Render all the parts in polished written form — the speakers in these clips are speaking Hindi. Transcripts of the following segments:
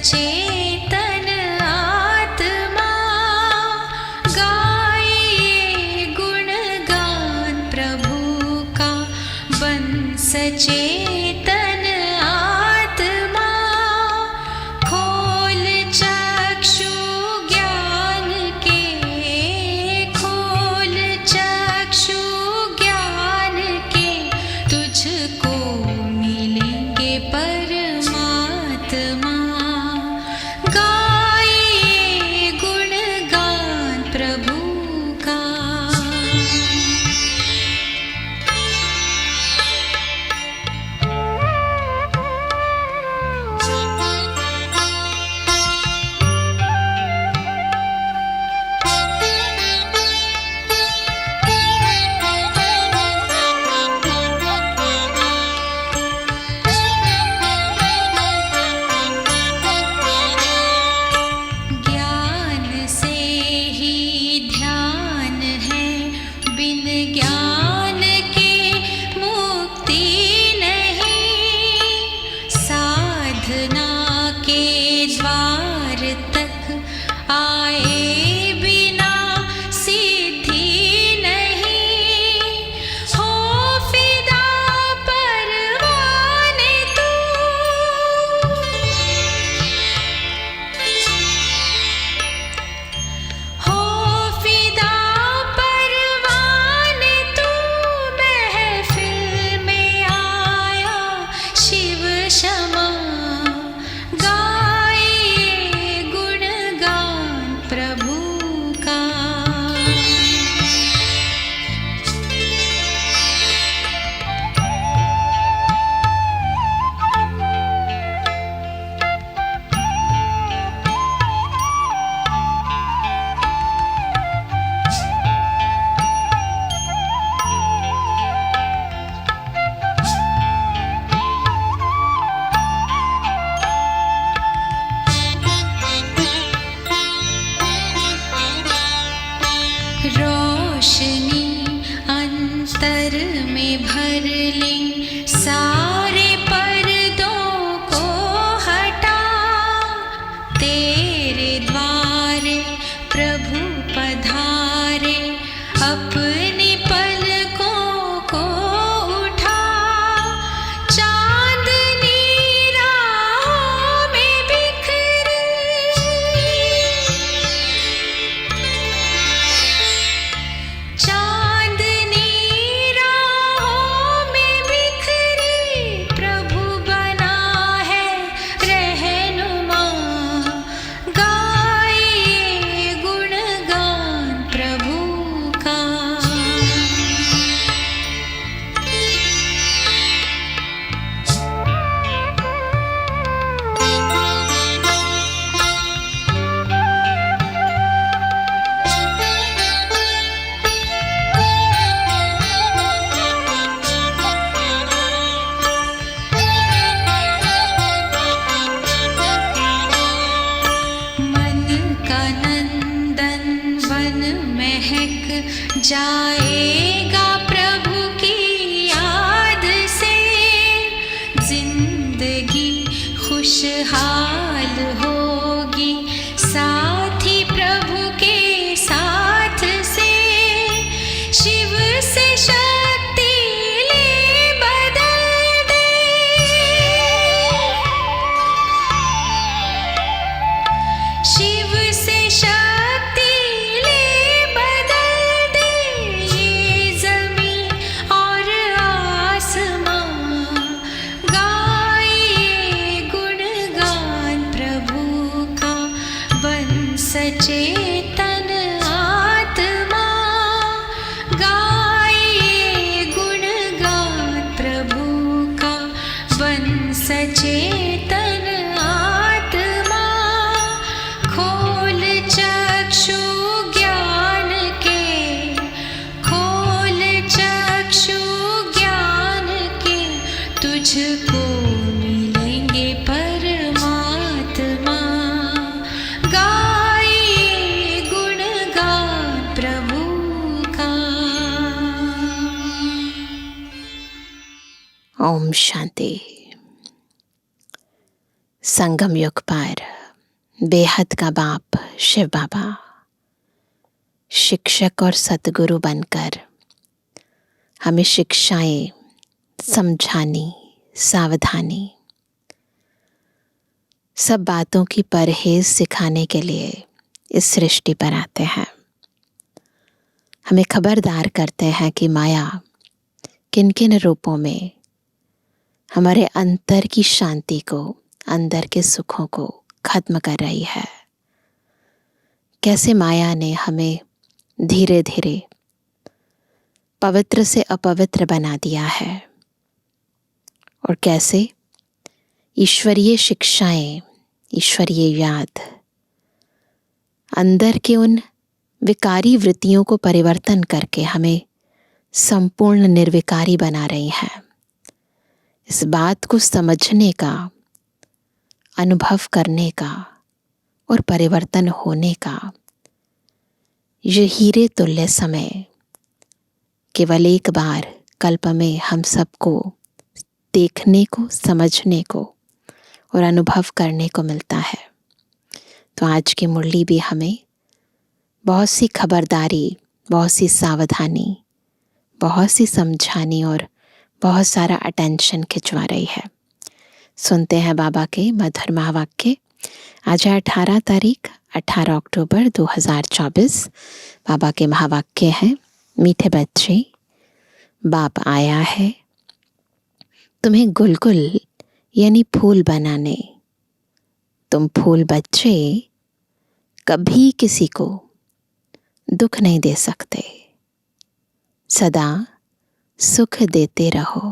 सचेतन आत्मा गाए गुणगान प्रभु का। बन सचेतन आत्मा खोल चक्षु ज्ञान के, खोल चक्षु ज्ञान के। तुझको मिलेंगे परमात्मा गाए गुणगान प्रभु का। ज्ञान से ही ध्यान है, बिन ज्ञान के मुक्ति नहीं। साधना के द्वार तक आए बिना सिद्धि नहीं। हो फिदा परवाने तू, हो फिदा परवाने तू। महफिल में आया शिव क्षमा गाए गुणगान प्रभु का। रोशनी अंतर में भर ले, सारे पर्दों को हटा। तेरे द्वारे प्रभु पधारे, अपनी पलकों को उठा। चांदनी राहों में बिखरी, चांदनी राहों में बिखरी। प्रभु बना है रहनुमा गाए गुणगान प्रभु का। मन का नंदन वन महक जाएगा प्रभु की याद से। जिंदगी खुशहाल होगी साथी प्रभु के साथ से। शिव से शक्ति ले बदल दे, शिव से शक्ति ले बदल दे। ये जमीन और आसमां गाए गुणगान प्रभु का। बन सचेतन आत्मा गाए गुणगान प्रभु का। बन सचेतन आत्मा खोल चक्षु ज्ञान के, खोल चक्षु ज्ञान के। तुझको मिलेंगे परमात्मा गाए गुणगान प्रभु का। ओम शांति। संगम युग पर बेहद का बाप शिव बाबा शिक्षक और सतगुरु बनकर हमें शिक्षाएं, समझानी, सावधानी, सब बातों की परहेज सिखाने के लिए इस सृष्टि पर आते हैं। हमें खबरदार करते हैं कि माया किन किन रूपों में हमारे अंतर की शांति को, अंदर के सुखों को खत्म कर रही है। कैसे माया ने हमें धीरे धीरे पवित्र से अपवित्र बना दिया है और कैसे ईश्वरीय शिक्षाएं, ईश्वरीय याद अंदर के उन विकारी वृत्तियों को परिवर्तन करके हमें संपूर्ण निर्विकारी बना रही हैं। इस बात को समझने का, अनुभव करने का और परिवर्तन होने का ये हीरे तुल्य समय केवल एक बार कल्प में हम सबको देखने को, समझने को और अनुभव करने को मिलता है। तो आज की मुरली भी हमें बहुत सी खबरदारी, बहुत सी सावधानी, बहुत सी समझानी और बहुत सारा अटेंशन खिंचवा रही है। सुनते हैं बाबा के मधुर महावाक्य। आज है 18 तारीख, 18 अक्टूबर 2024। बाबा के महावाक्य हैं, मीठे बच्चे बाप आया है तुम्हें गुलगुल यानी फूल बनाने। तुम फूल बच्चे कभी किसी को दुख नहीं दे सकते, सदा सुख देते रहो।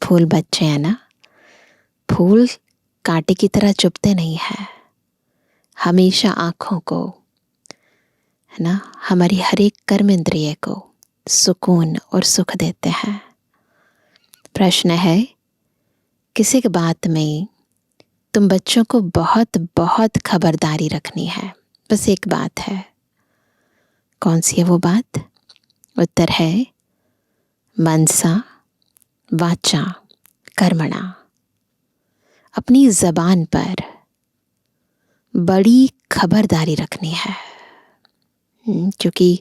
फूल बच्चे हैं ना, फूल कांटे की तरह चुभते नहीं है, हमेशा आँखों को, है ना, हमारी हर एक कर्म इंद्रिय को सुकून और सुख देते हैं। प्रश्न है, किसी की बात में तुम बच्चों को बहुत बहुत खबरदारी रखनी है। बस एक बात है, कौन सी है वो बात? उत्तर है मनसा वाचा कर्मणा। अपनी जबान पर बड़ी खबरदारी रखनी है, क्योंकि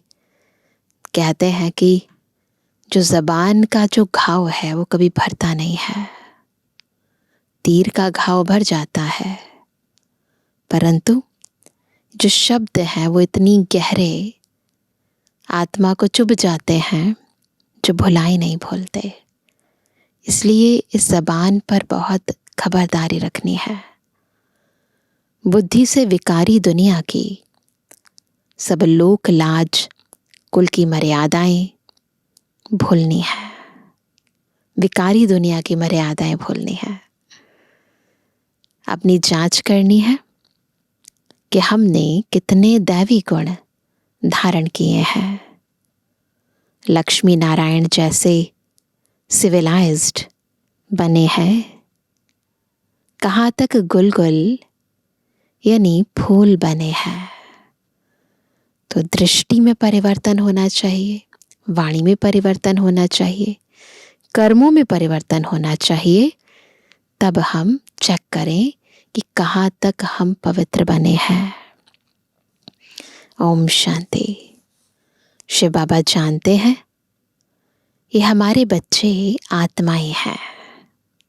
कहते हैं कि जो जबान का जो घाव है वो कभी भरता नहीं है। तीर का घाव भर जाता है, परंतु जो शब्द हैं वो इतनी गहरे आत्मा को चुभ जाते हैं जो भुलाई नहीं भूलते। इसलिए इस जबान पर बहुत खबरदारी रखनी है। बुद्धि से विकारी दुनिया की सब लोक लाज, कुल की मर्यादाएं भूलनी है। विकारी दुनिया की मर्यादाएं भूलनी है। अपनी जांच करनी है कि हमने कितने दैवी गुण धारण किए हैं। लक्ष्मी नारायण जैसे सिविलाइज्ड बने हैं, कहाँ तक गुलगुल यानी फूल बने हैं। तो दृष्टि में परिवर्तन होना चाहिए, वाणी में परिवर्तन होना चाहिए, कर्मों में परिवर्तन होना चाहिए। तब हम चेक करें कि कहाँ तक हम पवित्र बने हैं। ओम शांति। शिव बाबा जानते हैं ये हमारे बच्चे आत्माएं हैं।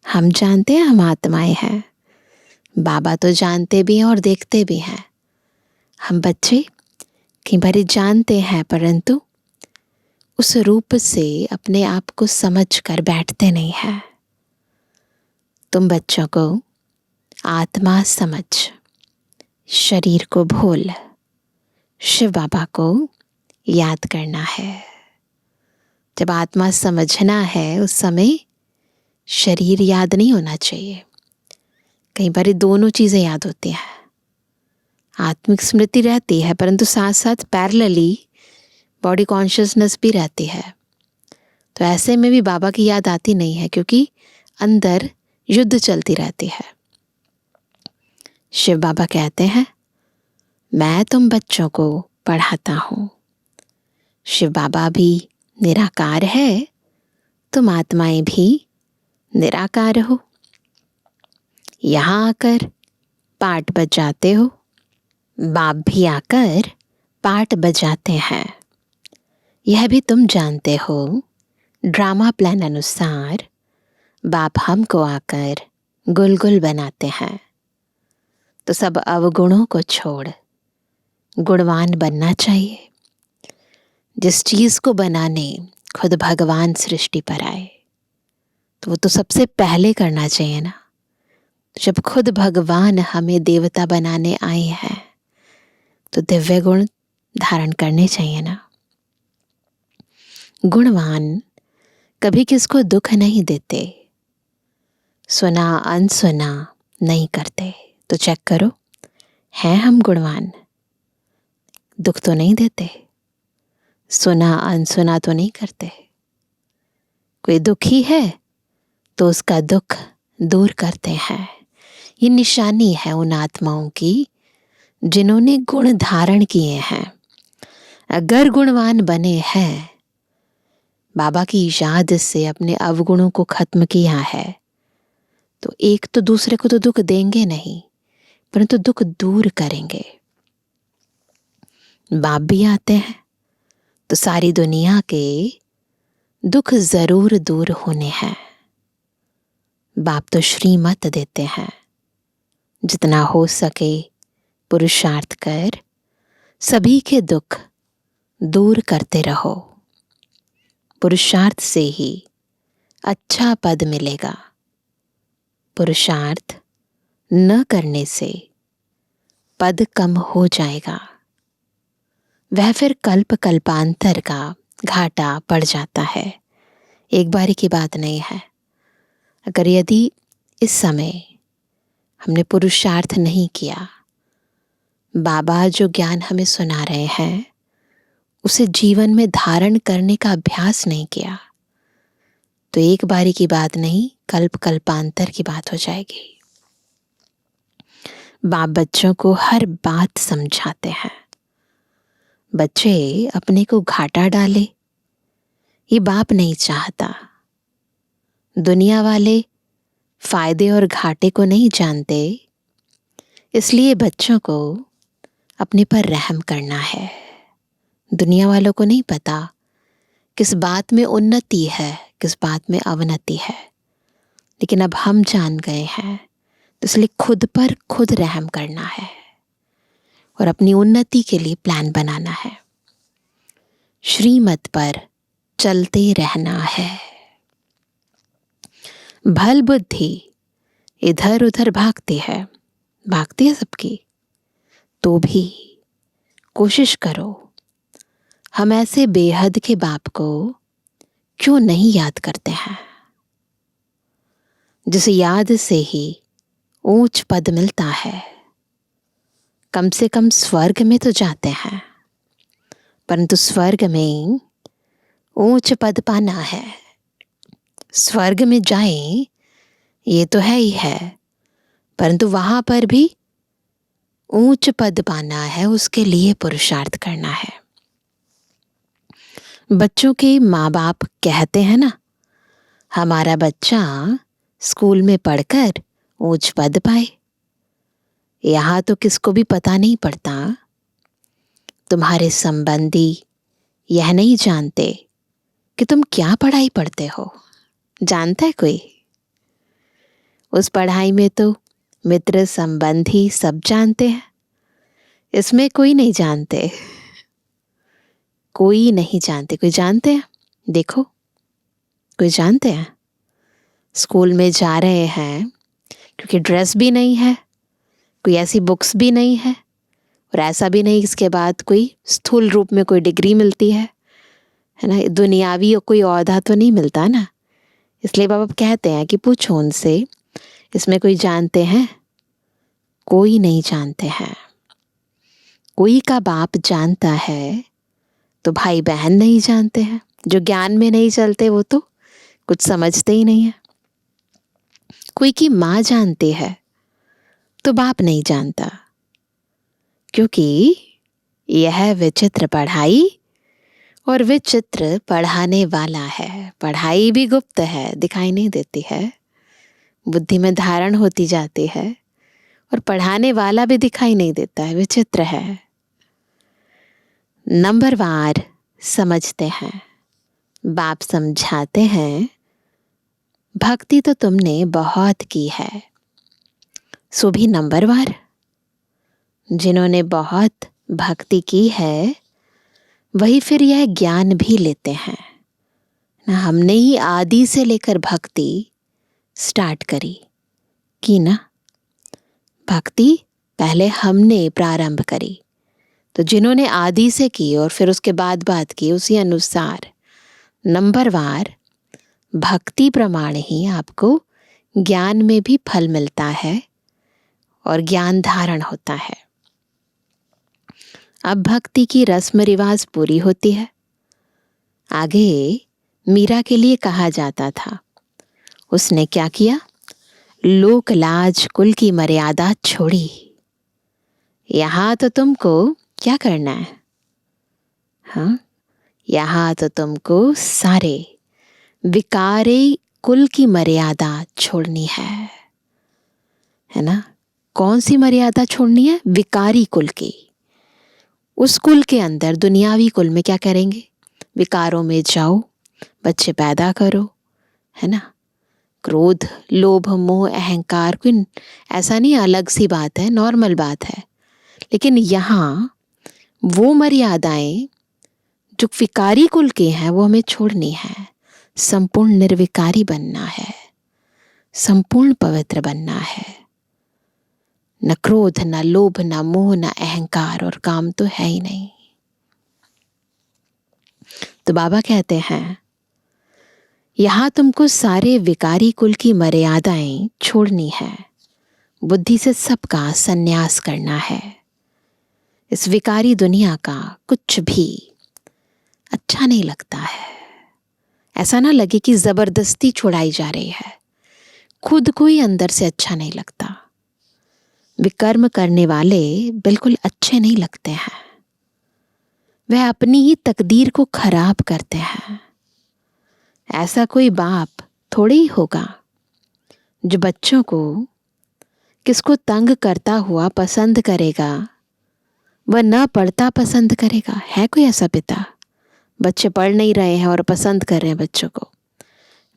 हम जानते हैं हम आत्माएं हैं। बाबा तो जानते भी हैं और देखते भी हैं। हम बच्चे कई बार जानते हैं, परंतु उस रूप से अपने आप को समझ कर बैठते नहीं हैं। तुम बच्चों को आत्मा समझ, शरीर को भूल, शिव बाबा को याद करना है। जब आत्मा समझना है उस समय शरीर याद नहीं होना चाहिए। कई बार दोनों चीज़ें याद होती हैं। आत्मिक स्मृति रहती है, परंतु साथ साथ पैरेलली बॉडी कॉन्शियसनेस भी रहती है। तो ऐसे में भी बाबा की याद आती नहीं है, क्योंकि अंदर युद्ध चलती रहती है। शिव बाबा कहते हैं, मैं तुम बच्चों को पढ़ाता हूँ। शिव बाबा भी निराकार है, तुम आत्माएं भी निराकार हो। यहाँ आकर पाठ बजाते हो, बाप भी आकर पाठ बजाते हैं। यह भी तुम जानते हो, ड्रामा प्लान अनुसार बाप हमको आकर गुलगुल बनाते हैं। तो सब अवगुणों को छोड़ गुणवान बनना चाहिए। जिस चीज़ को बनाने खुद भगवान सृष्टि पर आए, तो वो तो सबसे पहले करना चाहिए ना। जब खुद भगवान हमें देवता बनाने आए हैं, तो दिव्य गुण धारण करने चाहिए ना। गुणवान कभी किसको दुख नहीं देते, सुना अनसुना नहीं करते। तो चेक करो, हैं हम गुणवान? दुख तो नहीं देते, सुना अनसुना तो नहीं करते। कोई दुखी है तो उसका दुख दूर करते हैं। ये निशानी है उन आत्माओं की जिन्होंने गुण धारण किए हैं। अगर गुणवान बने हैं, बाबा की याद से अपने अवगुणों को खत्म किया है, तो एक तो दूसरे को तो दुख देंगे नहीं, परंतु दुख दूर करेंगे। बाप भी आते हैं तो सारी दुनिया के दुख जरूर दूर होने हैं। बाप तो श्रीमत देते हैं, जितना हो सके पुरुषार्थ कर सभी के दुख दूर करते रहो। पुरुषार्थ से ही अच्छा पद मिलेगा। पुरुषार्थ न करने से पद कम हो जाएगा। वह फिर कल्प कल्पांतर का घाटा पड़ जाता है। एक बारी की बात नहीं है। अगर यदि इस समय हमने पुरुषार्थ नहीं किया, बाबा जो ज्ञान हमें सुना रहे हैं उसे जीवन में धारण करने का अभ्यास नहीं किया, तो एक बारी की बात नहीं, कल्प कल्पांतर की बात हो जाएगी। बाप बच्चों को हर बात समझाते हैं। बच्चे अपने को घाटा डाले, ये बाप नहीं चाहता। दुनिया वाले फायदे और घाटे को नहीं जानते, इसलिए बच्चों को अपने पर रहम करना है। दुनिया वालों को नहीं पता किस बात में उन्नति है, किस बात में अवनति है, लेकिन अब हम जान गए हैं, तो इसलिए खुद पर खुद रहम करना है और अपनी उन्नति के लिए प्लान बनाना है। श्रीमत पर चलते रहना है। भल बुद्धि इधर उधर भागती है सबकी, तो भी कोशिश करो हम ऐसे बेहद के बाप को क्यों नहीं याद करते हैं, जिस याद से ही ऊंच पद मिलता है। कम से कम स्वर्ग में तो जाते हैं, परंतु स्वर्ग में ऊंच पद पाना है। स्वर्ग में जाएं ये तो है ही है, परंतु वहां पर भी ऊंच पद पाना है, उसके लिए पुरुषार्थ करना है। बच्चों के माँ बाप कहते हैं ना, हमारा बच्चा स्कूल में पढ़कर ऊंच पद पाए। यहाँ तो किसको भी पता नहीं पड़ता, तुम्हारे संबंधी यह नहीं जानते कि तुम क्या पढ़ाई पढ़ते हो। जानता है कोई? उस पढ़ाई में तो मित्र संबंधी सब जानते हैं, इसमें कोई नहीं जानते। कोई नहीं जानते। कोई जानते हैं? देखो, कोई जानते हैं? स्कूल में जा रहे हैं क्योंकि ड्रेस भी नहीं है, कोई ऐसी बुक्स भी नहीं है, और ऐसा भी नहीं इसके बाद कोई स्थूल रूप में कोई डिग्री मिलती है ना, दुनियावी कोई ओहदा तो नहीं मिलता ना। इसलिए बाबा कहते हैं कि पूछो उनसे, इसमें कोई जानते हैं? कोई नहीं जानते हैं। कोई का बाप जानता है तो भाई बहन नहीं जानते हैं। जो ज्ञान में नहीं चलते वो तो कुछ समझते ही नहीं है। कोई की माँ जानती है तो बाप नहीं जानता, क्योंकि यह विचित्र पढ़ाई और विचित्र पढ़ाने वाला है। पढ़ाई भी गुप्त है, दिखाई नहीं देती है, बुद्धि में धारण होती जाती है और पढ़ाने वाला भी दिखाई नहीं देता है। विचित्र है। नंबरवार समझते हैं। बाप समझाते हैं, भक्ति तो तुमने बहुत की है, सो भी नंबरवार। जिन्होंने बहुत भक्ति की है वही फिर यह ज्ञान भी लेते हैं ना। हमने ही आदि से लेकर भक्ति स्टार्ट करी की ना। भक्ति पहले हमने प्रारंभ करी, तो जिन्होंने आदि से की और फिर उसके बाद बात की, उसी अनुसार नंबरवार भक्ति प्रमाण ही आपको ज्ञान में भी फल मिलता है और ज्ञान धारण होता है। अब भक्ति की रस्म रिवाज पूरी होती है। आगे मीरा के लिए कहा जाता था, उसने क्या किया? लोक लाज कुल की मर्यादा छोड़ी। यहां तो तुमको क्या करना है? हाँ, यहां तो तुमको सारे विकारे कुल की मर्यादा छोड़नी है ना। कौन सी मर्यादा छोड़नी है? विकारी कुल की। उस कुल के अंदर दुनियावी कुल में क्या करेंगे? विकारों में जाओ, बच्चे पैदा करो, है ना। क्रोध, लोभ, मोह, अहंकार, कोई ऐसा नहीं अलग सी बात है, नॉर्मल बात है। लेकिन यहाँ वो मर्यादाएं जो विकारी कुल के हैं वो हमें छोड़नी है। संपूर्ण निर्विकारी बनना है, संपूर्ण पवित्र बनना है। न क्रोध, न लोभ, न मोह, न अहंकार, और काम तो है ही नहीं। तो बाबा कहते हैं, यहां तुमको सारे विकारी कुल की मर्यादाएं छोड़नी है, बुद्धि से सबका संन्यास करना है। इस विकारी दुनिया का कुछ भी अच्छा नहीं लगता है। ऐसा ना लगे कि जबरदस्ती छुड़ाई जा रही है। खुद को ही अंदर से अच्छा नहीं लगता। विकर्म करने वाले बिल्कुल अच्छे नहीं लगते हैं। वह अपनी ही तकदीर को खराब करते हैं। ऐसा कोई बाप थोड़ी ही होगा जो बच्चों को किसको तंग करता हुआ पसंद करेगा, वह न पढ़ता पसंद करेगा। है कोई ऐसा पिता? बच्चे पढ़ नहीं रहे हैं और पसंद कर रहे हैं बच्चों को।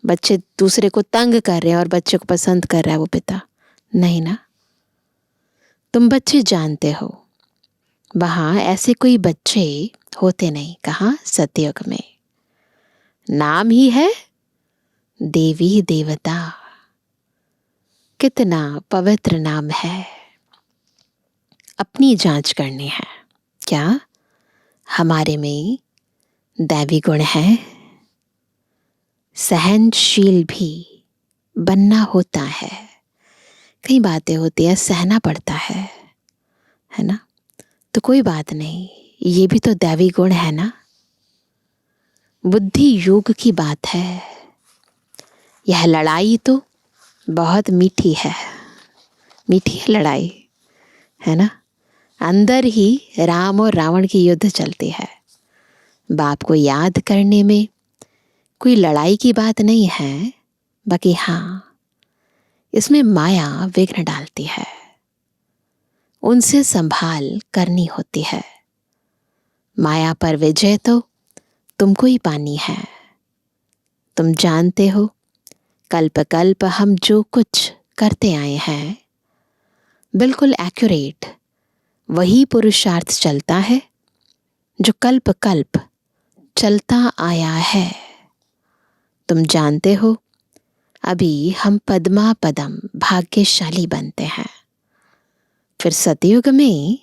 बच्चे दूसरे को तंग कर रहे हैं और बच्चे को पसंद कर रहा है वो पिता? नहीं ना। तुम बच्चे जानते हो वहां ऐसे कोई बच्चे होते नहीं। कहाँ? सतयुग में। नाम ही है देवी देवता। कितना पवित्र नाम है। अपनी जांच करनी है। क्या हमारे में दैवी गुण है? सहनशील भी बनना होता है। कई बातें होती है सहना पड़ता है ना। तो कोई बात नहीं, ये भी तो दैवी गुण है ना। बुद्धि योग की बात है। यह लड़ाई तो बहुत मीठी है। मीठी है लड़ाई, है ना। अंदर ही राम और रावण की युद्ध चलती है। बाप को याद करने में कोई लड़ाई की बात नहीं है। बाकी हाँ, इसमें माया विघ्न डालती है। उनसे संभाल करनी होती है। माया पर विजय तो तुमको ही पानी है। तुम जानते हो कल्प कल्प हम जो कुछ करते आए हैं बिल्कुल एक्यूरेट वही पुरुषार्थ चलता है जो कल्प कल्प चलता आया है। तुम जानते हो अभी हम पद्मा पदम भाग्यशाली बनते हैं, फिर सतयुग में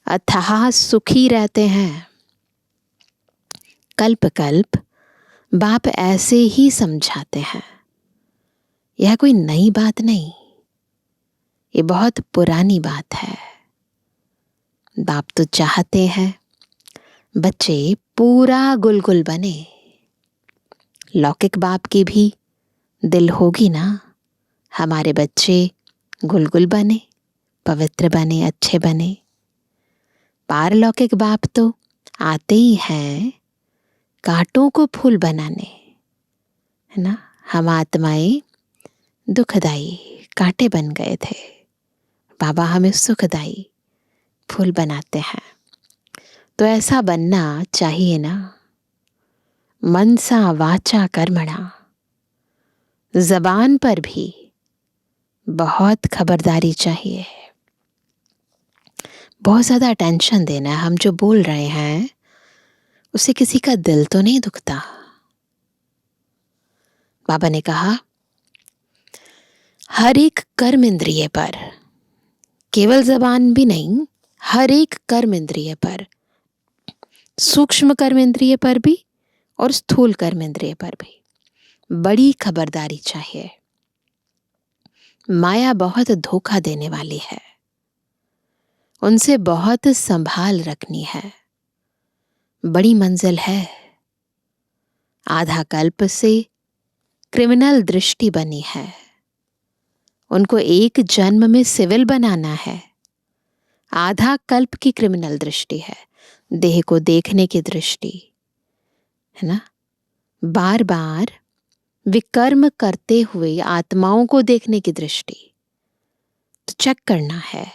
अथाह सुखी रहते हैं। कल्प कल्प बाप ऐसे ही समझाते हैं। यह कोई नई बात नहीं, ये बहुत पुरानी बात है। बाप तो चाहते हैं बच्चे पूरा गुलगुल बने। लौकिक बाप की भी दिल होगी ना, हमारे बच्चे गुलगुल बने, पवित्र बने, अच्छे बने। पारलौकिक बाप तो आते ही हैं कांटों को फूल बनाने, है ना। हम आत्माएं दुखदाई कांटे बन गए थे, बाबा हमें सुखदाई फूल बनाते हैं। तो ऐसा बनना चाहिए ना। मनसा वाचा कर्मणा, जबान पर भी बहुत खबरदारी चाहिए। बहुत ज़्यादा अटेंशन देना है। हम जो बोल रहे हैं उससे किसी का दिल तो नहीं दुखता। बाबा ने कहा हर एक कर्म इंद्रिय पर, केवल जबान भी नहीं, हर एक कर्म इंद्रिय पर, सूक्ष्म कर्म इंद्रिय पर भी और स्थूल कर्म इंद्रिय पर भी बड़ी खबरदारी चाहिए। माया बहुत धोखा देने वाली है, उनसे बहुत संभाल रखनी है। बड़ी मंजिल है। आधा कल्प से क्रिमिनल दृष्टि बनी है, उनको एक जन्म में सिविल बनाना है। आधा कल्प की क्रिमिनल दृष्टि है, देह को देखने की दृष्टि है ना। बार बार विकर्म करते हुए आत्माओं को देखने की दृष्टि। तो चेक करना है,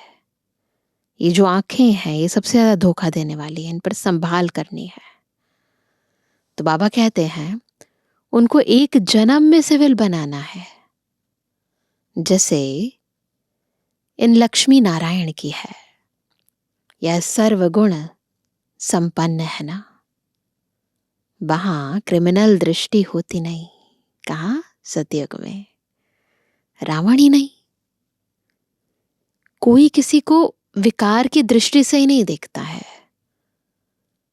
ये जो आंखें हैं ये सबसे ज्यादा धोखा देने वाली है, इन पर संभाल करनी है। तो बाबा कहते हैं उनको एक जन्म में सिविल बनाना है, जैसे इन लक्ष्मी नारायण की है। यह सर्वगुण संपन्न है ना, वहां क्रिमिनल दृष्टि होती नहीं। कहा सतयुग में रावण ही नहीं, कोई किसी को विकार की दृष्टि से ही नहीं देखता है,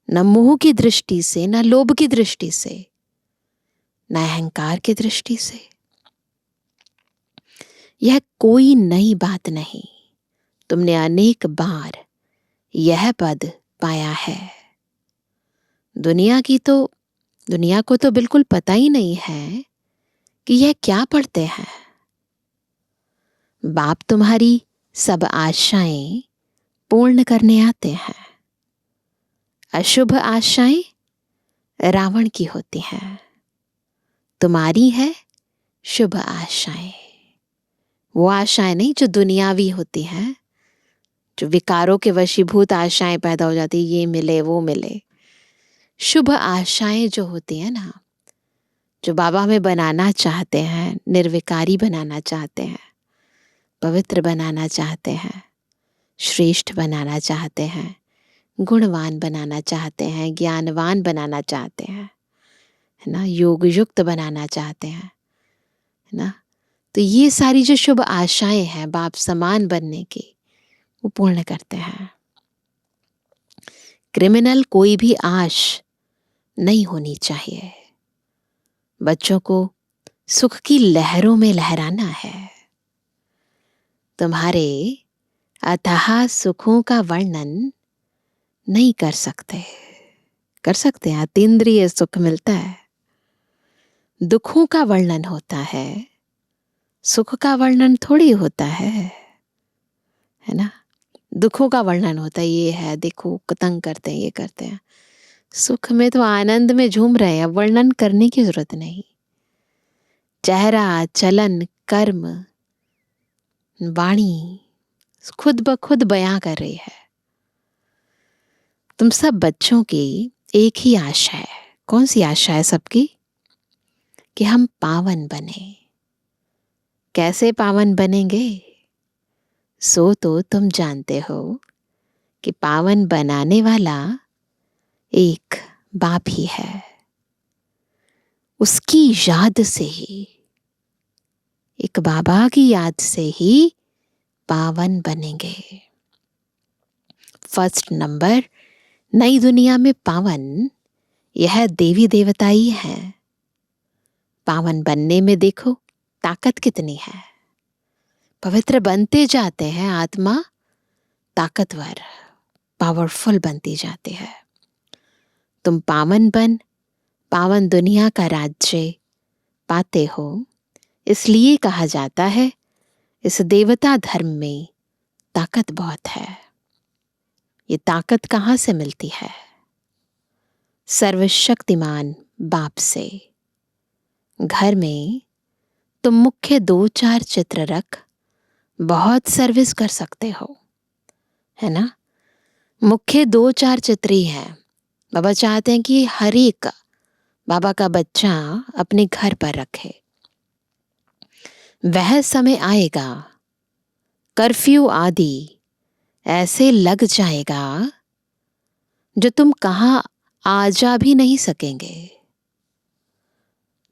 न मोह की दृष्टि से, न लोभ की दृष्टि से, न अहंकार की दृष्टि से। यह कोई नई बात नहीं, तुमने अनेक बार यह पद पाया है। दुनिया को तो बिल्कुल पता ही नहीं है कि यह क्या पढ़ते हैं। बाप तुम्हारी सब आशाएं पूर्ण करने आते हैं। अशुभ आशाएं रावण की होती हैं, तुम्हारी है शुभ आशाएं। वो आशाएं नहीं जो दुनियावी होती हैं, जो विकारों के वशीभूत आशाएं पैदा हो जाती, ये मिले वो मिले। शुभ आशाएं जो होती हैं ना, जो बाबा हमें बनाना चाहते हैं, निर्विकारी बनाना चाहते हैं, पवित्र बनाना चाहते हैं, श्रेष्ठ बनाना चाहते हैं, गुणवान बनाना चाहते हैं, ज्ञानवान बनाना चाहते हैं, है ना, योग युक्त बनाना चाहते हैं, है ना। तो ये सारी जो शुभ आशाएं हैं बाप समान बनने की, वो पूर्ण करते हैं। क्रिमिनल कोई भी आश नहीं होनी चाहिए। बच्चों को सुख की लहरों में लहराना है। तुम्हारे अथाह सुखों का वर्णन नहीं कर सकते। कर सकते हैं, अतीन्द्रिय सुख मिलता है। दुखों का वर्णन होता है, सुख का वर्णन थोड़ी होता है ना। दुखों का वर्णन होता है, ये है देखो तंग करते हैं, ये करते हैं। सुख में तो आनंद में झूम रहे हैं, वर्णन करने की जरूरत नहीं। चेहरा, चलन, कर्म, वाणी खुद ब खुद बयां कर रही है। तुम सब बच्चों की एक ही आशा है। कौन सी आशा है सबकी? कि हम पावन बने। कैसे पावन बनेंगे? सो तो तुम जानते हो कि पावन बनाने वाला एक बाप ही है। उसकी याद से ही, एक बाबा की याद से ही पावन बनेंगे। फर्स्ट नंबर, नई दुनिया में पावन यह देवी देवता ही है। पावन बनने में देखो ताकत कितनी है। पवित्र बनते जाते हैं, आत्मा ताकतवर, पावरफुल बनती जाती है। तुम पावन बन पावन दुनिया का राज्य पाते हो। इसलिए कहा जाता है इस देवता धर्म में ताकत बहुत है। ये ताकत कहाँ से मिलती है? सर्वशक्तिमान बाप से। घर में तुम मुख्य 2-4 चित्र रख बहुत सर्विस कर सकते हो, है ना। मुख्य 2-4 चित्र ही हैं। बाबा चाहते हैं कि हर एक बाबा का बच्चा अपने घर पर रखे। वह समय आएगा, कर्फ्यू आदि ऐसे लग जाएगा जो तुम कहाँ आ जा भी नहीं सकेंगे।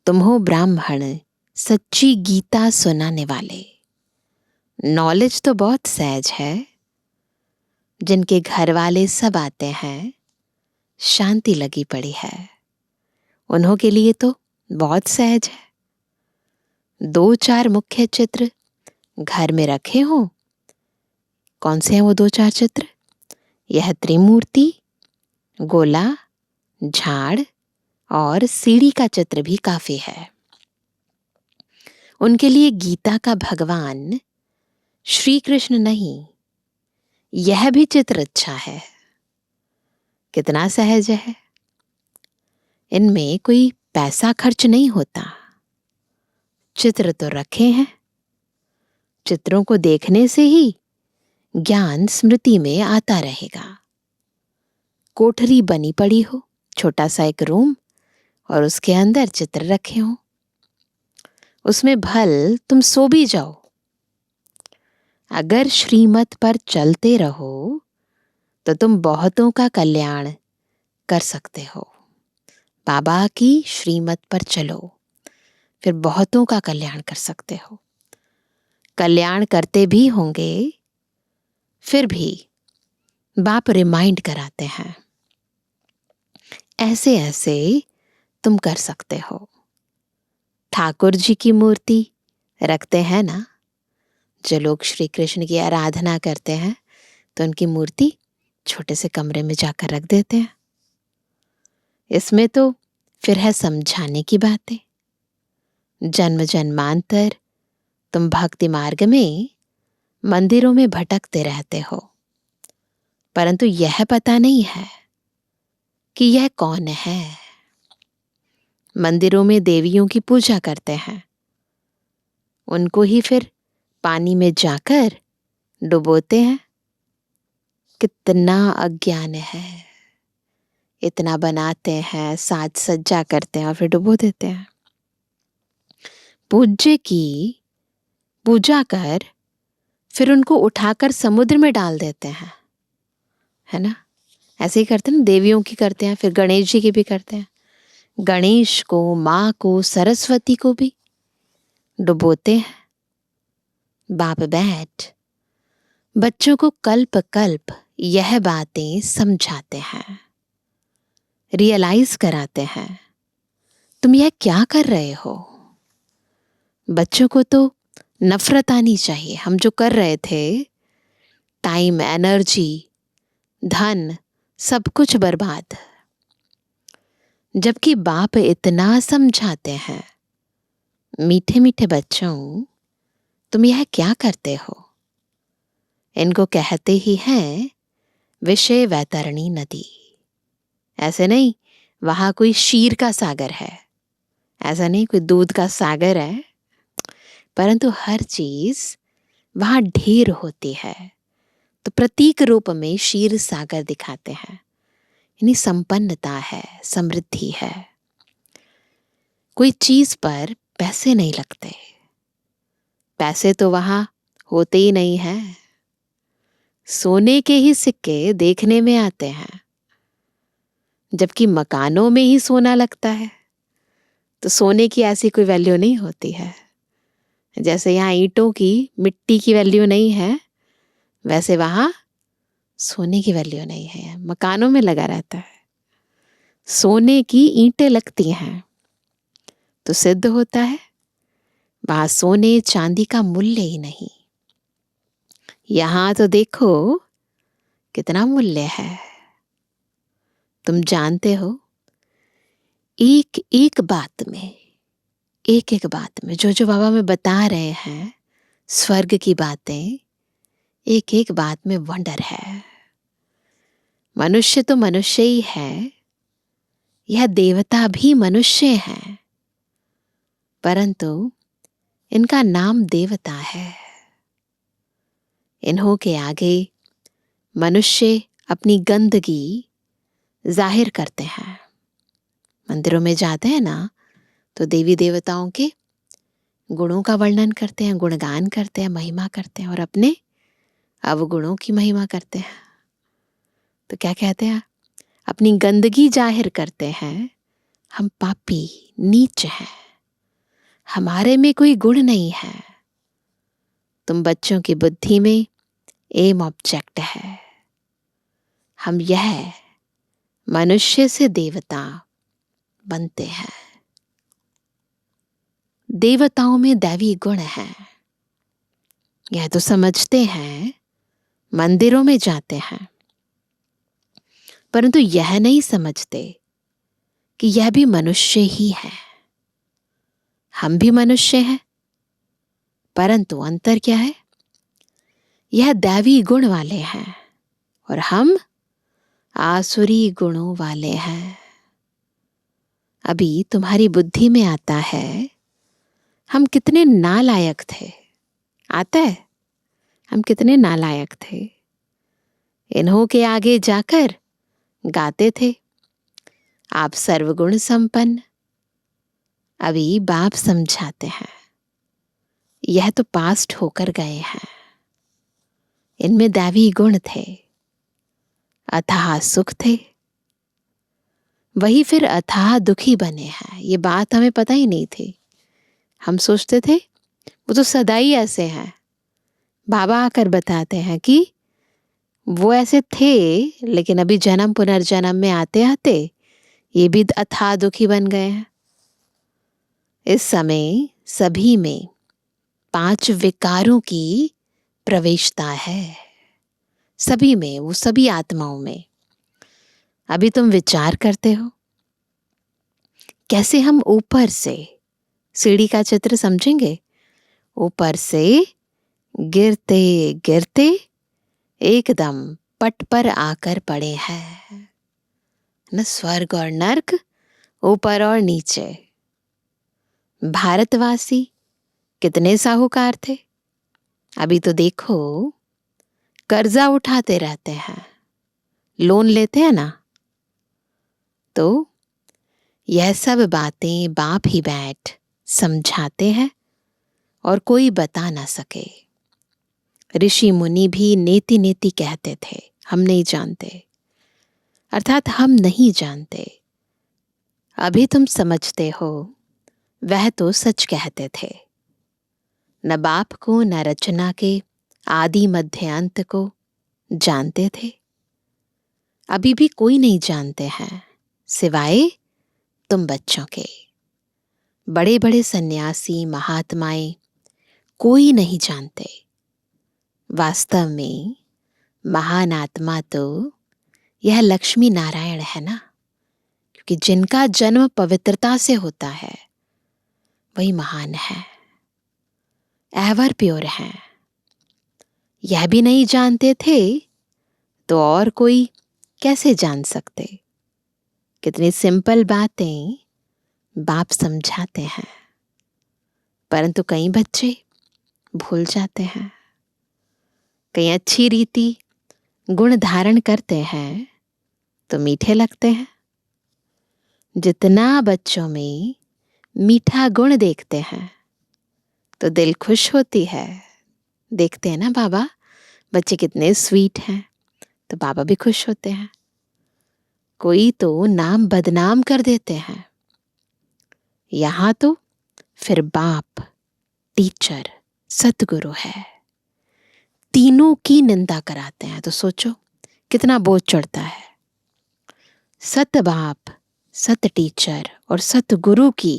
तुम हो ब्राह्मण, सच्ची गीता सुनाने वाले। नॉलेज तो बहुत सहज है। जिनके घर वाले सब आते हैं, शांति लगी पड़ी है, उन्हों के लिए तो बहुत सहज है। 2-4 मुख्य चित्र घर में रखे हो। कौन से हैं वो 2-4 चित्र? यह त्रिमूर्ति, गोला, झाड़ और सीढ़ी का चित्र भी काफी है। उनके लिए गीता का भगवान श्री कृष्ण नहीं, यह भी चित्र अच्छा है। कितना सहज है। इनमें कोई पैसा खर्च नहीं होता। चित्र तो रखे हैं। चित्रों को देखने से ही ज्ञान स्मृति में आता रहेगा। कोठरी बनी पड़ी हो, छोटा सा एक रूम, और उसके अंदर चित्र रखे हों, उसमें भल तुम सो भी जाओ। अगर श्रीमत पर चलते रहो तो तुम बहुतों का कल्याण कर सकते हो। बाबा की श्रीमत पर चलो, फिर बहुतों का कल्याण कर सकते हो। कल्याण करते भी होंगे, फिर भी बाप रिमाइंड कराते हैं, ऐसे ऐसे तुम कर सकते हो। ठाकुर जी की मूर्ति रखते हैं ना। जो लोग श्री कृष्ण की आराधना करते हैं तो उनकी मूर्ति छोटे से कमरे में जाकर रख देते हैं। इसमें तो फिर है समझाने की बातें। जन्म जन्मांतर तुम भक्ति मार्ग में मंदिरों में भटकते रहते हो, परंतु यह पता नहीं है कि यह कौन है। मंदिरों में देवियों की पूजा करते हैं, उनको ही फिर पानी में जाकर डुबोते हैं। कितना अज्ञान है। इतना बनाते हैं, साज सज्जा करते हैं और फिर डुबो देते हैं। पूज्य की पूजा कर फिर उनको उठाकर समुद्र में डाल देते हैं, है ना। ऐसे ही करते हैं ना, देवियों की करते हैं, फिर गणेश जी की भी करते हैं। गणेश को, माँ को, सरस्वती को भी डुबोते हैं। बाप बैठ बच्चों को कल्प कल्प यह बातें समझाते हैं, रियलाइज कराते हैं, तुम यह क्या कर रहे हो। बच्चों को तो नफरत आनी चाहिए। हम जो कर रहे थे, टाइम, एनर्जी, धन, सब कुछ बर्बाद। जबकि बाप इतना समझाते हैं, मीठे मीठे बच्चों तुम यह क्या करते हो। इनको कहते ही हैं विषय वैतरणी नदी। ऐसे नहीं वहां कोई क्षीर का सागर है, ऐसा नहीं कोई दूध का सागर है, परंतु हर चीज वहां ढेर होती है। तो प्रतीक रूप में क्षीर सागर दिखाते हैं, यानी संपन्नता है, समृद्धि है। कोई चीज पर पैसे नहीं लगते, पैसे तो वहां होते ही नहीं है। सोने के ही सिक्के देखने में आते हैं, जबकि मकानों में ही सोना लगता है। तो सोने की ऐसी कोई वैल्यू नहीं होती है। जैसे यहाँ ईंटों की, मिट्टी की वैल्यू नहीं है, वैसे वहां सोने की वैल्यू नहीं है। मकानों में लगा रहता है। सोने की ईंटें लगती हैं तो सिद्ध होता है वहां सोने चांदी का मूल्य ही नहीं। यहां तो देखो कितना मूल्य है। तुम जानते हो, एक एक बात में, एक एक बात में जो जो बाबा में बता रहे हैं, स्वर्ग की बातें, एक एक बात में वंडर है। मनुष्य तो मनुष्य ही है, यह देवता भी मनुष्य है, परंतु इनका नाम देवता है। इन्हों के आगे मनुष्य अपनी गंदगी जाहिर करते हैं। मंदिरों में जाते हैं ना, तो देवी देवताओं के गुणों का वर्णन करते हैं, गुणगान करते हैं, महिमा करते हैं, और अपने अवगुणों की महिमा करते हैं। तो क्या कहते हैं? अपनी गंदगी जाहिर करते हैं। हम पापी, नीच हैं, हमारे में कोई गुण नहीं है। तुम बच्चों की बुद्धि में एम ऑब्जेक्ट है। हम यह मनुष्य से देवता बनते हैं। देवताओं में दैवी गुण है, यह तो समझते हैं, मंदिरों में जाते हैं, परंतु यह नहीं समझते कि यह भी मनुष्य ही है। हम भी मनुष्य हैं, परंतु अंतर क्या है? यह दैवी गुण वाले हैं और हम आसुरी गुणों वाले हैं। अभी तुम्हारी बुद्धि में आता है हम कितने नालायक थे। आता है हम कितने नालायक थे। इन्हों के आगे जाकर गाते थे आप सर्वगुण संपन्न। अभी बाप समझाते हैं यह तो पास्ट होकर गए हैं। इनमें दैवी गुण थे, अथाह सुख थे, वही फिर अथाह दुखी बने हैं। ये बात हमें पता ही नहीं थी। हम सोचते थे वो तो सदा ही ऐसे हैं। बाबा आकर बताते हैं कि वो ऐसे थे, लेकिन अभी जन्म पुनर्जन्म में आते आते ये भी अथाह दुखी बन गए हैं। इस समय सभी में 5 विकारों की प्रवेशता है, सभी में, वो सभी आत्माओं में। अभी तुम विचार करते हो कैसे हम ऊपर से सीढ़ी का चित्र समझेंगे। ऊपर से गिरते गिरते एकदम पट पर आकर पड़े हैं न। स्वर्ग और नर्क, ऊपर और नीचे। भारतवासी कितने साहूकार थे। अभी तो देखो कर्जा उठाते रहते हैं, लोन लेते हैं ना। तो यह सब बातें बाप ही बैठ समझाते हैं और कोई बता ना सके। ऋषि मुनि भी नेति नेति कहते थे, हम नहीं जानते, अर्थात हम नहीं जानते। अभी तुम समझते हो, वह तो सच कहते थे। न बाप को न रचना के आदि मध्य अंत को जानते थे। अभी भी कोई नहीं जानते हैं सिवाय तुम बच्चों के। बड़े बड़े सन्यासी महात्माएं कोई नहीं जानते। वास्तव में महान आत्मा तो यह लक्ष्मी नारायण है ना, क्योंकि जिनका जन्म पवित्रता से होता है वही महान है, एवर प्योर है। यह भी नहीं जानते थे तो और कोई कैसे जान सकते। कितनी सिंपल बातें बाप समझाते हैं, परंतु कई बच्चे भूल जाते हैं। कई अच्छी रीति गुण धारण करते हैं तो मीठे लगते हैं। जितना बच्चों में मीठा गुण देखते हैं तो दिल खुश होती है। देखते हैं ना बाबा बच्चे कितने स्वीट हैं, तो बाबा भी खुश होते हैं। कोई तो नाम बदनाम कर देते हैं, यहाँ तो फिर बाप, टीचर, सतगुरु है, तीनों की निंदा कराते हैं। तो सोचो कितना बोझ चढ़ता है। सत बाप, सत टीचर और सतगुरु की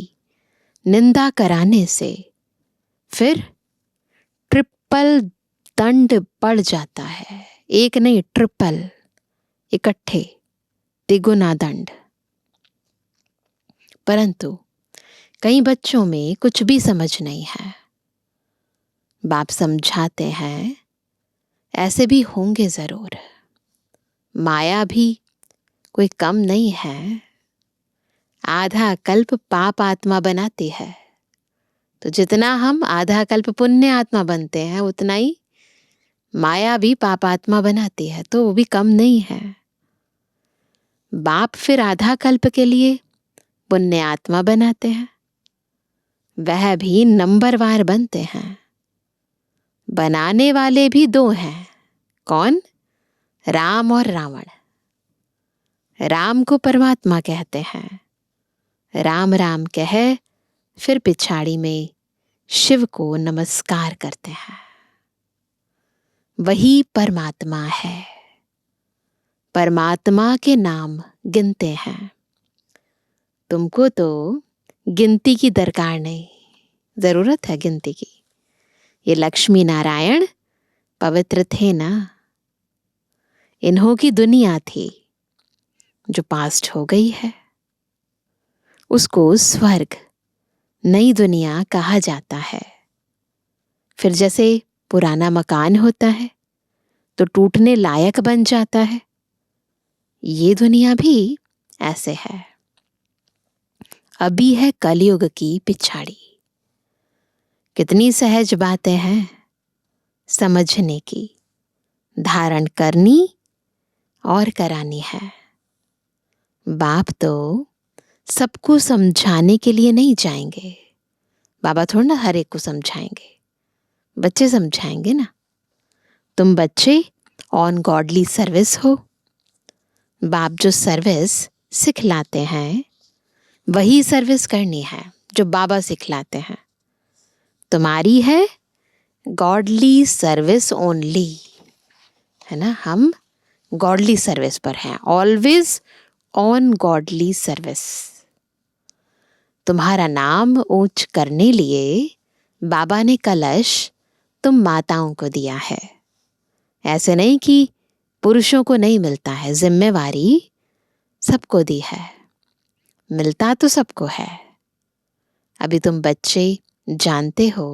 निंदा कराने से फिर ट्रिपल दंड पड़ जाता है। एक नहीं, ट्रिपल, इकट्ठे तिगुना दंड। परंतु कई बच्चों में कुछ भी समझ नहीं है। बाप समझाते हैं ऐसे भी होंगे जरूर। माया भी कोई कम नहीं है। आधा कल्प पाप आत्मा बनाती है, तो जितना हम आधा कल्प पुण्य आत्मा बनते हैं उतना ही माया भी पापात्मा बनाती है, तो वो भी कम नहीं है। बाप फिर आधा कल्प के लिए पुण्य आत्मा बनाते हैं, वह भी नंबरवार बनते हैं। बनाने वाले भी दो हैं, कौन? राम और रावण। राम को परमात्मा कहते हैं, राम राम कह फिर पिछाड़ी में शिव को नमस्कार करते हैं। वही परमात्मा है। परमात्मा के नाम गिनते हैं। तुमको तो गिनती की दरकार नहीं, जरूरत है गिनती की। ये लक्ष्मी नारायण पवित्र थे ना, इन्हों की दुनिया थी जो पास्ट हो गई है, उसको स्वर्ग नई दुनिया कहा जाता है। फिर जैसे पुराना मकान होता है तो टूटने लायक बन जाता है, ये दुनिया भी ऐसे है। अभी है कलयुग की पिछाड़ी। कितनी सहज बातें हैं समझने की, धारण करनी और करानी है। बाप तो सबको समझाने के लिए नहीं जाएंगे। बाबा थोड़ा ना हर एक को समझाएंगे, बच्चे समझाएंगे ना। तुम बच्चे ऑन गॉडली सर्विस हो। बाप जो सर्विस सिखलाते हैं वही सर्विस करनी है जो बाबा सिखलाते हैं। तुम्हारी है गॉडली सर्विस ओनली, है ना। हम गॉडली सर्विस पर हैं, ऑलवेज ऑन गॉडली सर्विस। तुम्हारा नाम ऊंच करने लिए बाबा ने कलश तुम माताओं को दिया है। ऐसे नहीं कि पुरुषों को नहीं मिलता है, जिम्मेवारी सबको दी है, मिलता तो सबको है। अभी तुम बच्चे जानते हो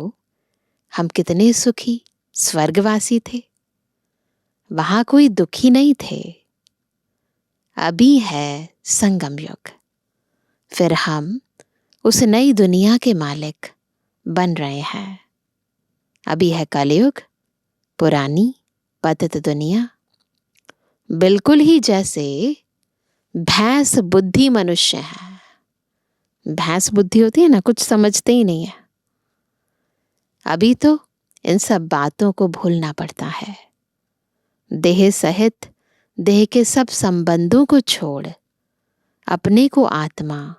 हम कितने सुखी स्वर्गवासी थे, वहां कोई दुखी नहीं थे। अभी है संगम युग, फिर हम उस नई दुनिया के मालिक बन रहे हैं। अभी है कलयुग, पुरानी पतित दुनिया। बिल्कुल ही जैसे भैंस बुद्धि मनुष्य है। भैंस बुद्धि होती है ना, कुछ समझते ही नहीं है। अभी तो इन सब बातों को भूलना पड़ता है। देह सहित देह के सब संबंधों को छोड़ अपने को आत्मा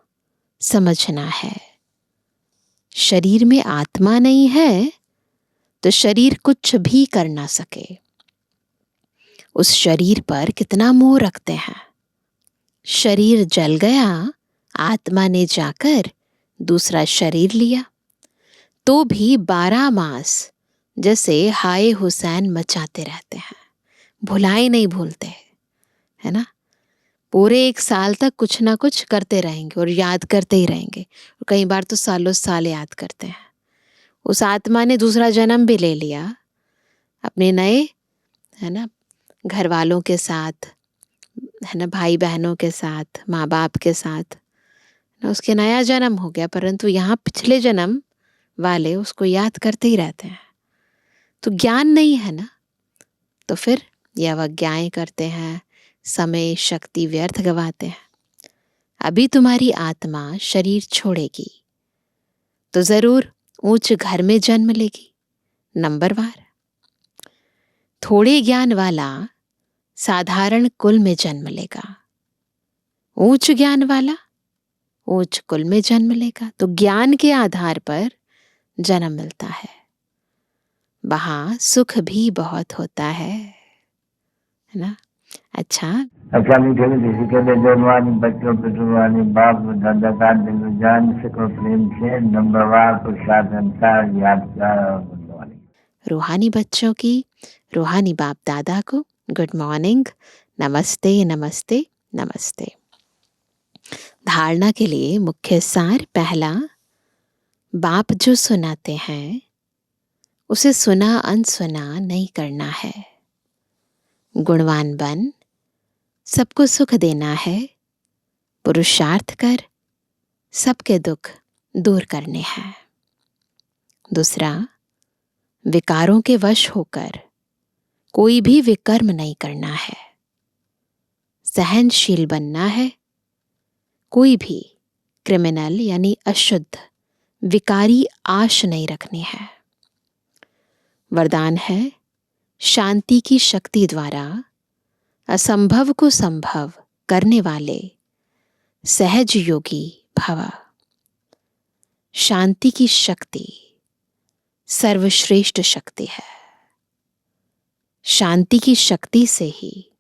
समझना है। शरीर में आत्मा नहीं है तो शरीर कुछ भी कर ना सके। उस शरीर पर कितना मोह रखते हैं। शरीर जल गया, आत्मा ने जाकर दूसरा शरीर लिया, तो भी 12 मास जैसे हाय हुसैन मचाते रहते हैं, भुलाए नहीं भूलते, है ना। पूरे 1 साल तक कुछ ना कुछ करते रहेंगे और याद करते ही रहेंगे, और कई बार तो सालों साल याद करते हैं। उस आत्मा ने दूसरा जन्म भी ले लिया अपने नए, है ना, घर वालों के साथ, है ना, भाई बहनों के साथ, माँ बाप के साथ, ना, उसके नया जन्म हो गया, परंतु यहाँ पिछले जन्म वाले उसको याद करते ही रहते हैं। तो ज्ञान नहीं है ना, तो फिर ये अवज्ञाएं करते हैं, समय शक्ति व्यर्थ गवाते हैं। अभी तुम्हारी आत्मा शरीर छोड़ेगी तो जरूर ऊंच घर में जन्म लेगी, नंबरवार। थोड़े ज्ञान वाला साधारण कुल में जन्म लेगा, उच्च ज्ञान वाला उच्च कुल में जन्म लेगा। तो ज्ञान के आधार पर जन्म मिलता है। वहां सुख भी बहुत होता है ना। अच्छा मीठे मीठे के लिए जवानी बच्चों पे जुबानी बाप दादा का दिल जान सको प्रेम से नंबरवार प्रसाद अनुसार यादगार और गुणवानी। रूहानी बच्चों की रूहानी बाप दादा को गुड मॉर्निंग, नमस्ते नमस्ते नमस्ते। धारणा के लिए मुख्य सार। पहला, बाप जो सुनाते हैं उसे सुना अनसुना नहीं करना है। गुणवान बन, सबको सुख देना है, पुरुषार्थ कर सबके दुख दूर करने हैं। दूसरा, विकारों के वश होकर कोई भी विकर्म नहीं करना है। सहनशील बनना है। कोई भी क्रिमिनल यानी अशुद्ध विकारी आश नहीं रखनी है। वरदान है, शांति की शक्ति द्वारा असंभव को संभव करने वाले सहज योगी भव। शांति की शक्ति सर्वश्रेष्ठ शक्ति है। शांति की शक्ति से ही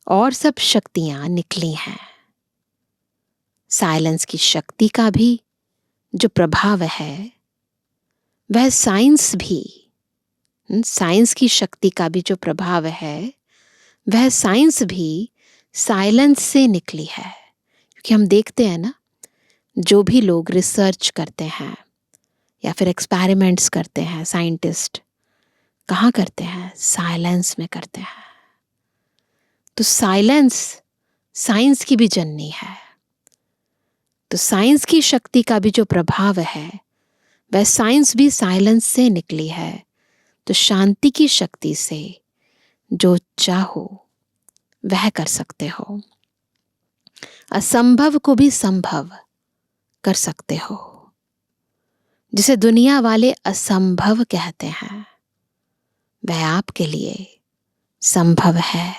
और सब शक्तियां निकली हैं। साइलेंस की शक्ति का भी जो प्रभाव है, वह साइंस की शक्ति का भी जो प्रभाव है, वह साइंस भी साइलेंस से निकली है। क्योंकि हम देखते हैं ना, जो भी लोग रिसर्च करते हैं या फिर एक्सपेरिमेंट्स करते हैं, साइंटिस्ट कहाँ करते हैं? साइलेंस में करते हैं। तो साइलेंस साइंस की भी जननी है। तो साइंस की शक्ति का भी जो प्रभाव है, वह साइंस भी साइलेंस से निकली है। तो शांति की शक्ति से जो चाहो वह कर सकते हो। असंभव को भी संभव कर सकते हो। जिसे दुनिया वाले असंभव कहते हैं, वह आपके लिए संभव है।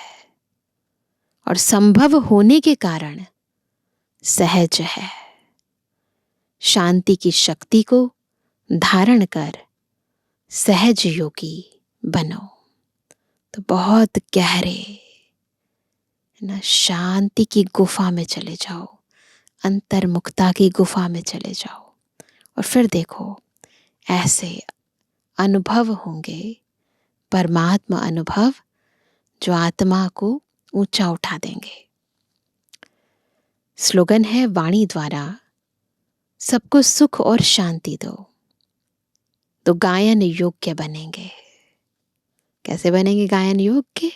और संभव होने के कारण सहज है। शांति की शक्ति को धारण कर सहज योगी बनो। तो बहुत गहरे ना शांति की गुफा में चले जाओ, अंतर्मुखता की गुफा में चले जाओ, और फिर देखो ऐसे अनुभव होंगे, परमात्मा अनुभव, जो आत्मा को ऊंचा उठा देंगे। स्लोगन है, वाणी द्वारा सबको सुख और शांति दो, तो गायन योग्य बनेंगे। कैसे बनेंगे गायन योग्य?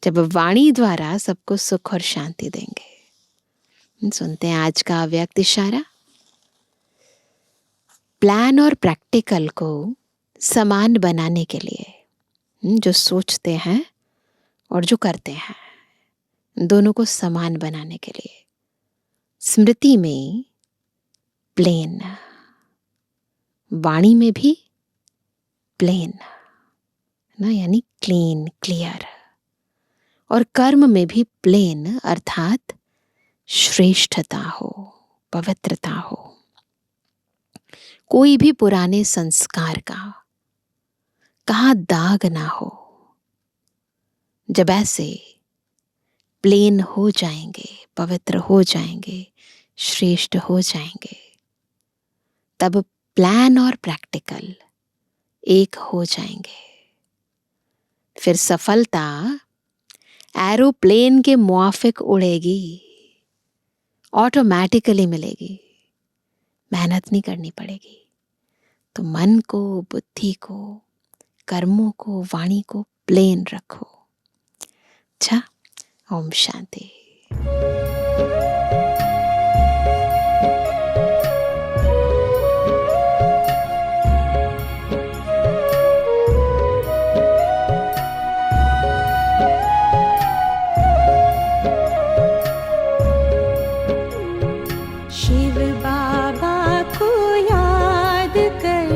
जब वाणी द्वारा सबको सुख और शांति देंगे। सुनते हैं आज का अव्यक्त इशारा। प्लान और प्रैक्टिकल को समान बनाने के लिए, जो सोचते हैं और जो करते हैं, दोनों को समान बनाने के लिए स्मृति में प्लेन, वाणी में भी प्लेन ना, यानी क्लीन, क्लियर, और कर्म में भी प्लेन, अर्थात श्रेष्ठता हो, पवित्रता हो। कोई भी पुराने संस्कार का कहाँ दाग ना हो। जब ऐसे प्लेन हो जाएंगे, पवित्र हो जाएंगे, श्रेष्ठ हो जाएंगे, तब प्लान और प्रैक्टिकल एक हो जाएंगे। फिर सफलता एरोप्लेन के मुआफिक उड़ेगी, ऑटोमेटिकली मिलेगी, मेहनत नहीं करनी पड़ेगी। तो मन को, बुद्धि को, कर्मों को, वाणी को प्लेन रखो। अच्छा, ओम शांति। शिव बाबा को याद कर,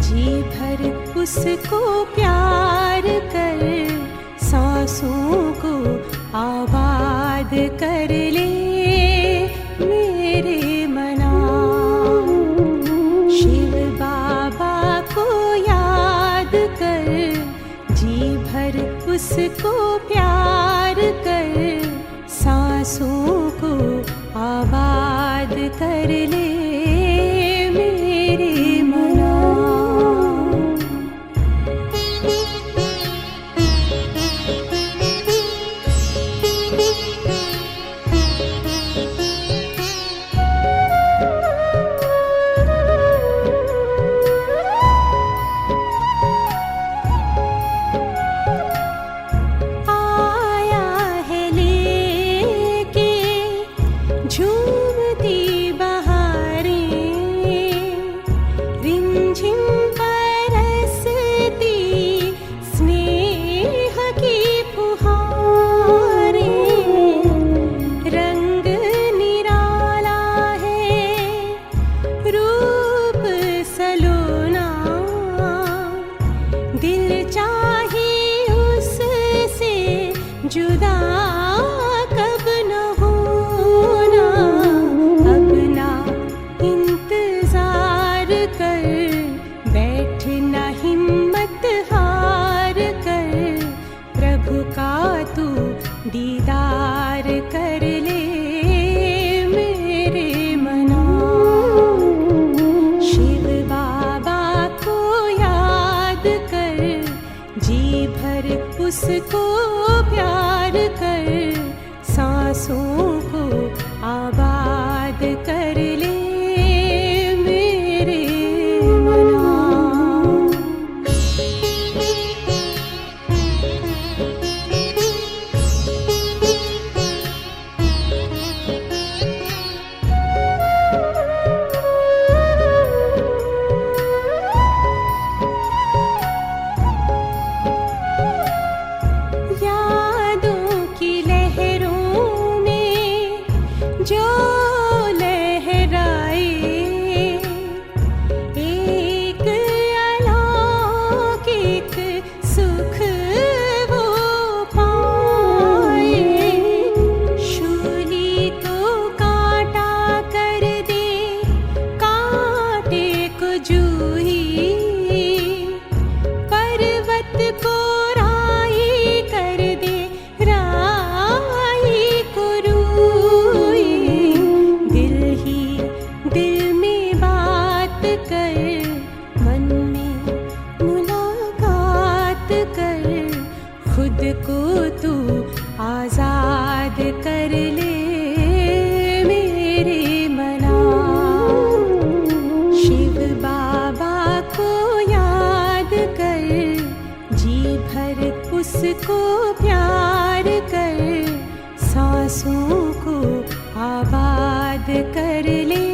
जी भर उसको प्यार कर, सांसों को आबाद कर ले मेरे मना। शिव बाबा को याद कर, जी भर उसको प्यार कर, सांसों को आबाद कर ले मेरे मना। आया है लेके झूमती बहार, उसको प्यार कर, सांसों को आबाद कर ले मेरे मना। यादों की लहरों में जो लहराए, एक अलौकिक सुख वो पाए। शूली को कांटा कर दे, कांटे को जूही, पर्वत को राई कर दे, राई को रूई। दिल ही दिल में बात कर, मन में मुलाकात कर, खुद को तू आजाद कर ले मेरे मना। शिव बाबा को याद कर, जी भर उसको प्यार कर, सांसों को आबाद कर ले